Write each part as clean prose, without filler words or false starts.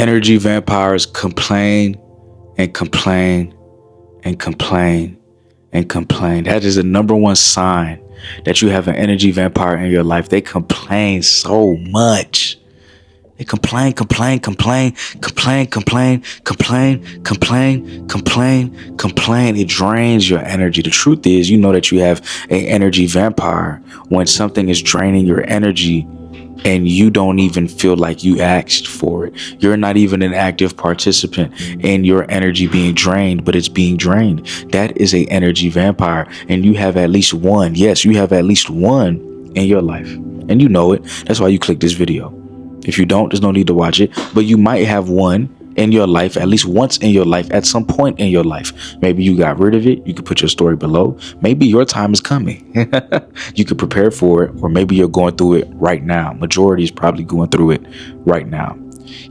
Energy vampires complain and complain and complain and complain. That is the number one sign that you have an energy vampire in your life. They complain so much. They complain, complain, complain, complain, complain, complain, complain, complain, complain. It drains your energy. The truth is, you know that you have an energy vampire when something is draining your energy and you don't even feel like you asked for it. You're not even an active participant in your energy being drained, but it's being drained. That is an energy vampire, and you have at least one. Yes, you have at least one in your life, and you know it. That's why you click this video. If you don't, there's no need to watch it, but you might have one in your life, at least once in your life, at some point in your life. Maybe you got rid of it. You could put your story below. Maybe your time is coming. You could prepare for it, or maybe you're going through it right now. Majority is probably going through it right now.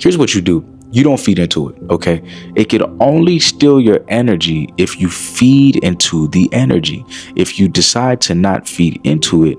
Here's what you do. You don't feed into it, okay? It could only steal your energy if you feed into the energy. If you decide to not feed into it,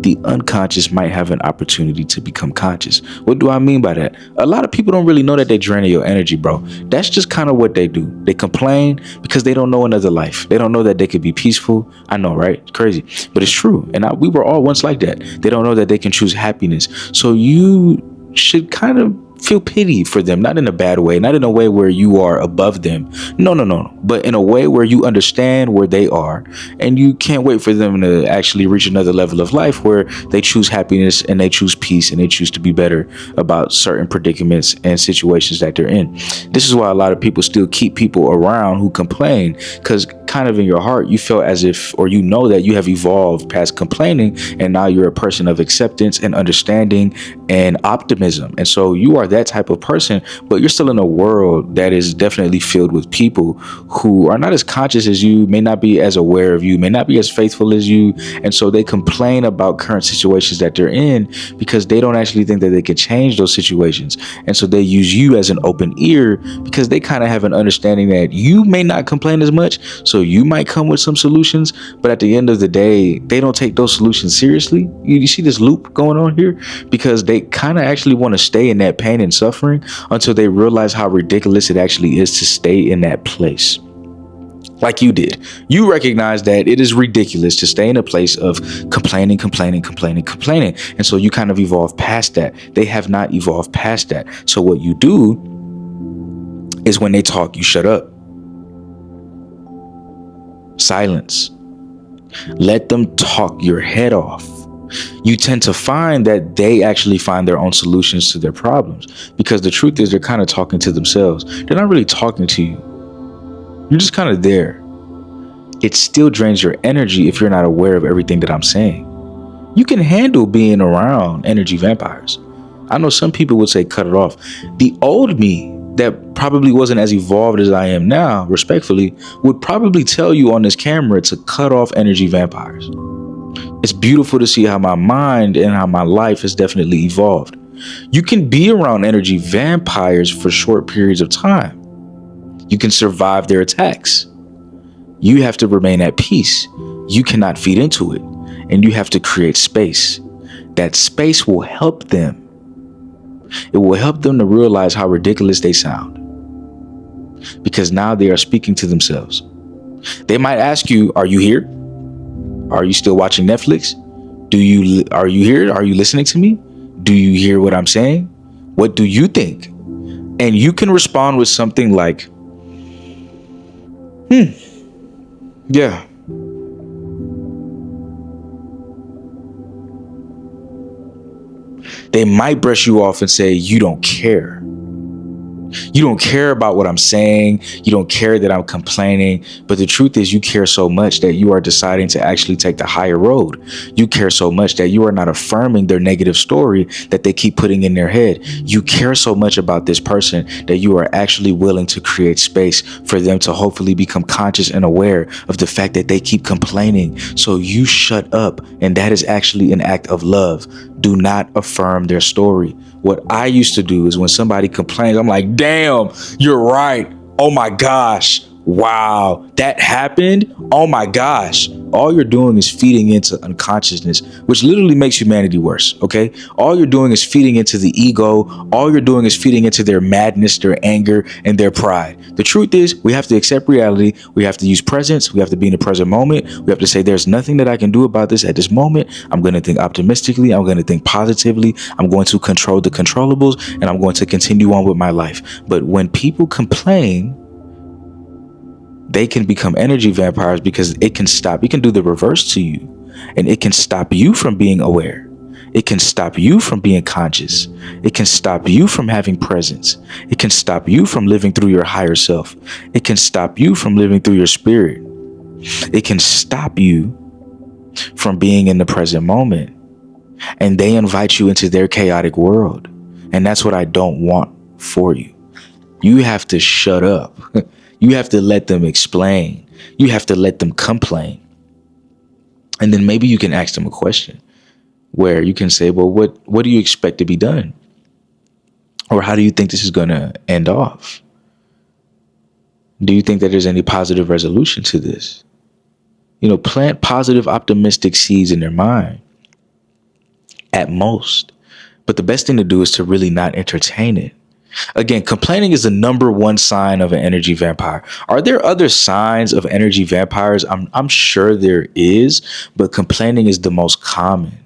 the unconscious might have an opportunity to become conscious. What do I mean by that? A lot of people don't really know that they drain your energy, bro. That's just kind of what they do. They complain because they don't know another life. They don't know that they could be peaceful. I know, right? It's crazy, but it's true. And we were all once like that. They don't know that they can choose happiness. So you should kind of feel pity for them, not in a bad way, not in a way where you are above them. No, but in a way where you understand where they are, and you can't wait for them to actually reach another level of life where they choose happiness and they choose peace and they choose to be better about certain predicaments and situations that they're in. This is why a lot of people still keep people around who complain, because kind of in your heart you feel as if, or you know that you have evolved past complaining, and now you're a person of acceptance and understanding and optimism. And so you are that type of person, but you're still in a world that is definitely filled with people who are not as conscious as you, may not be as aware of you, may not be as faithful as you. And so they complain about current situations that they're in because they don't actually think that they can change those situations. And so they use you as an open ear because they kind of have an understanding that you may not complain as much. So you might come with some solutions, but at the end of the day, they don't take those solutions seriously. You see this loop going on here because they kind of actually want to stay in that pain and suffering until they realize how ridiculous it actually is to stay in that place. Like you did. You recognize that it is ridiculous to stay in a place of complaining. And so you kind of evolve past that. They have not evolved past that. So what you do is when they talk, you shut up. Silence. Let them talk your head off. You tend to find that they actually find their own solutions to their problems, because the truth is they're kind of talking to themselves. They're not really talking to you. You're just kind of there. It still drains your energy if you're not aware of everything that I'm saying. You can handle being around energy vampires. I know some people would say cut it off. The old me that probably wasn't as evolved as I am now, respectfully, would probably tell you on this camera to cut off energy vampires. It's beautiful to see how my mind and how my life has definitely evolved. You can be around energy vampires for short periods of time. You can survive their attacks. You have to remain at peace. You cannot feed into it. And you have to create space. That space will help them. It will help them to realize how ridiculous they sound. Because now they are speaking to themselves. They might ask you, are you here? Are you still watching Netflix? Are you here? Are you listening to me? Do you hear what I'm saying? What do you think? And you can respond with something like, yeah. They might brush you off and say, you don't care. You don't care about what I'm saying. You don't care that I'm complaining. But the truth is you care so much that you are deciding to actually take the higher road. You care so much that you are not affirming their negative story that they keep putting in their head. You care so much about this person that you are actually willing to create space for them to hopefully become conscious and aware of the fact that they keep complaining. So you shut up. And that is actually an act of love. Do not affirm their story. What I used to do is when somebody complains, I'm like, damn, you're right. Oh my gosh. Wow. That happened. Oh my gosh. all you're doing is feeding into unconsciousness, which literally makes humanity worse. Okay. All you're doing is feeding into the ego. All you're doing is feeding into their madness, their anger, and their pride. The truth is, we have to accept reality. We have to use presence. We have to be in the present moment. We have to say, there's nothing that I can do about this at this moment. I'm going to think optimistically. I'm going to think positively. I'm going to control the controllables, and I'm going to continue on with my life. But when people complain, they can become energy vampires because it can do the reverse to you, and it can stop you from being aware. It can stop you from being conscious. It can stop you from having presence. It can stop you from living through your higher self. It can stop you from living through your spirit. It can stop you from being in the present moment. And they invite you into their chaotic world. And that's what I don't want for you. You have to shut up. You have to let them explain. You have to let them complain. And then maybe you can ask them a question where you can say, well, what do you expect to be done? Or how do you think this is going to end off? Do you think that there's any positive resolution to this? Plant positive, optimistic seeds in their mind at most. But the best thing to do is to really not entertain it. Again, complaining is the number one sign of an energy vampire. Are there other signs of energy vampires? I'm sure there is, but complaining is the most common.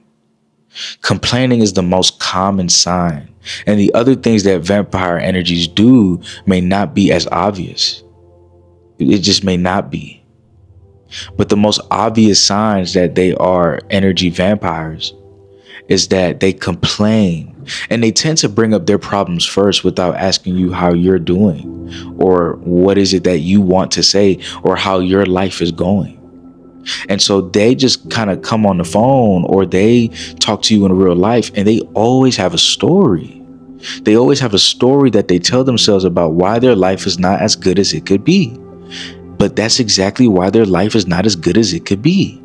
Complaining is the most common sign. And the other things that vampire energies do may not be as obvious. It just may not be. But the most obvious signs that they are energy vampires is that they complain, and they tend to bring up their problems first without asking you how you're doing, or what is it that you want to say, or how your life is going. And so they just kind of come on the phone, or they talk to you in real life, and they always have a story. They always have a story that they tell themselves about why their life is not as good as it could be. But that's exactly why their life is not as good as it could be.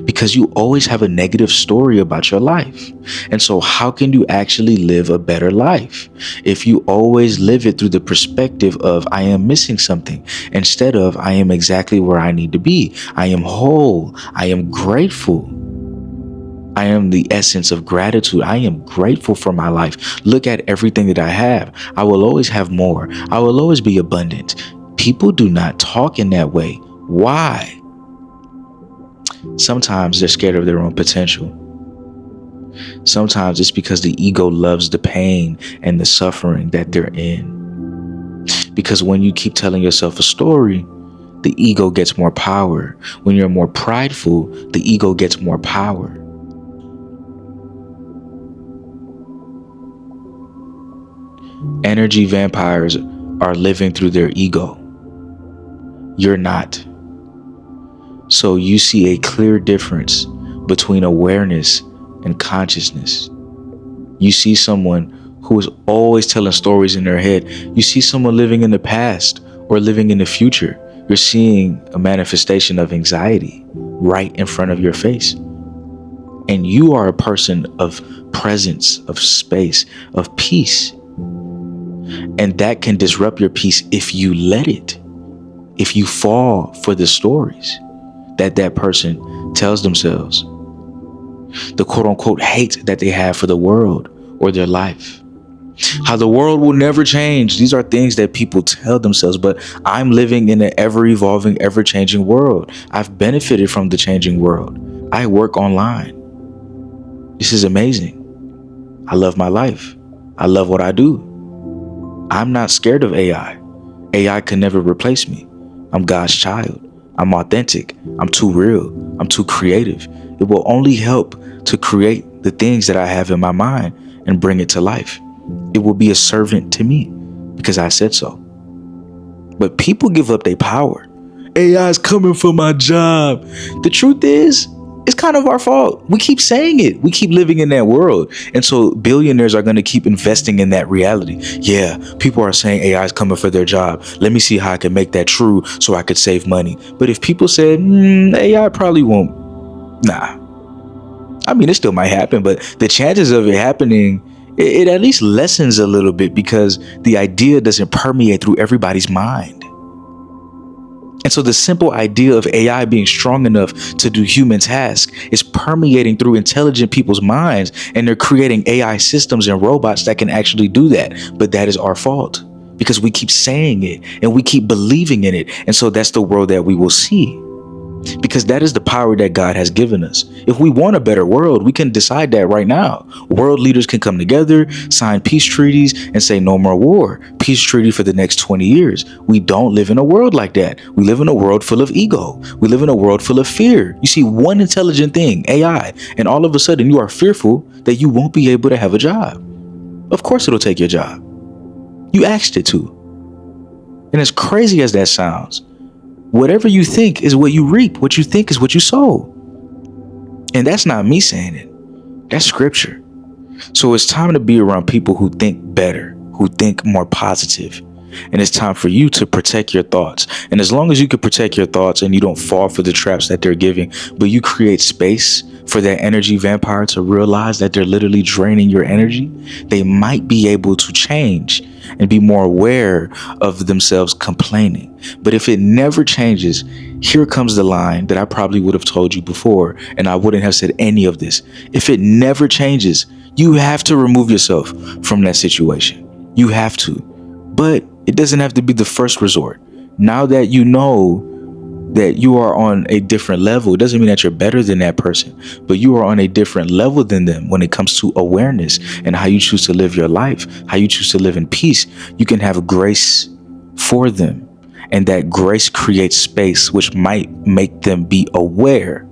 Because you always have a negative story about your life. And so how can you actually live a better life if you always live it through the perspective of I am missing something instead of I am exactly where I need to be. I am whole. I am grateful. I am the essence of gratitude. I am grateful for my life. Look at everything that I have. I will always have more. I will always be abundant. People do not talk in that way. Why? Sometimes they're scared of their own potential. Sometimes it's because the ego loves the pain and the suffering that they're in. Because when you keep telling yourself a story, the ego gets more power. When you're more prideful, the ego gets more power. Energy vampires are living through their ego. You're not. So you see a clear difference between awareness and consciousness. You see someone who is always telling stories in their head. You see someone living in the past or living in the future. You're seeing a manifestation of anxiety right in front of your face. And you are a person of presence, of space, of peace. And that can disrupt your peace if you let it. If you fall for the stories that person tells themselves, the quote unquote hate that they have for the world or their life, how the world will never change. These are things that people tell themselves, but I'm living in an ever evolving, ever changing world. I've benefited from the changing world. I work online. This is amazing. I love my life. I love what I do. I'm not scared of AI. AI can never replace me. I'm God's child. I'm authentic. I'm too real. I'm too creative. It will only help to create the things that I have in my mind and bring it to life. It will be a servant to me because I said so. But people give up their power. AI is coming for my job. The truth is, it's kind of our fault. We keep saying it. We keep living in that world. And so billionaires are going to keep investing in that reality. Yeah, people are saying AI is coming for their job. Let me see how I can make that true so I could save money. But if people said, AI probably won't. Nah. I mean, it still might happen, but the chances of it happening, it at least lessens a little bit because the idea doesn't permeate through everybody's mind. And so the simple idea of AI being strong enough to do human tasks is permeating through intelligent people's minds, and they're creating AI systems and robots that can actually do that. But that is our fault because we keep saying it and we keep believing in it. And so that's the world that we will see, because that is the power that God has given us. If we want a better world, we can decide that right now. World leaders can come together, sign peace treaties, and say no more war. Peace treaty for the next 20 years. We don't live in a world like that. We live in a world full of ego. We live in a world full of fear. You see one intelligent thing, AI, and all of a sudden you are fearful that you won't be able to have a job. Of course it'll take your job. You asked it to. And as crazy as that sounds, whatever you think is what you reap. What you think is what you sow. And that's not me saying it. That's scripture. So it's time to be around people who think better, who think more positive. And it's time for you to protect your thoughts. And as long as you can protect your thoughts and you don't fall for the traps that they're giving, but you create space for that energy vampire to realize that they're literally draining your energy, they might be able to change and be more aware of themselves complaining. But if it never changes, here comes the line that I probably would have told you before, and I wouldn't have said any of this. If it never changes, you have to remove yourself from that situation. You have to. But it doesn't have to be the first resort. Now that you know that you are on a different level, it doesn't mean that you're better than that person, but you are on a different level than them when it comes to awareness and how you choose to live your life, how you choose to live in peace. You can have grace for them, and that grace creates space, which might make them be aware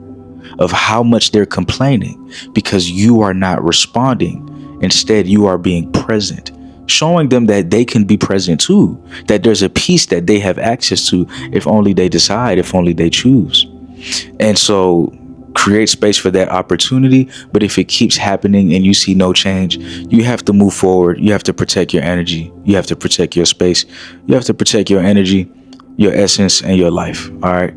of how much they're complaining because you are not responding. Instead, you are being present, showing them that they can be present too, that there's a peace that they have access to if only they decide, if only they choose. And so create space for that opportunity. But if it keeps happening and you see no change, you have to move forward. You have to protect your energy. You have to protect your space. You have to protect your energy, your essence, and your life. All right.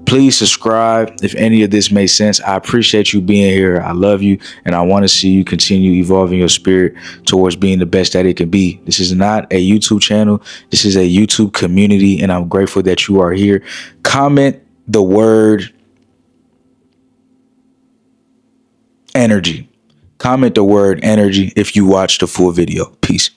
Please subscribe if any of this made sense. I appreciate you being here. I love you, and I want to see you continue evolving your spirit towards being the best that it can be. This is not a YouTube channel. This is a YouTube community, and I'm grateful that you are here. Comment the word energy. Comment the word energy if you watch the full video. Peace.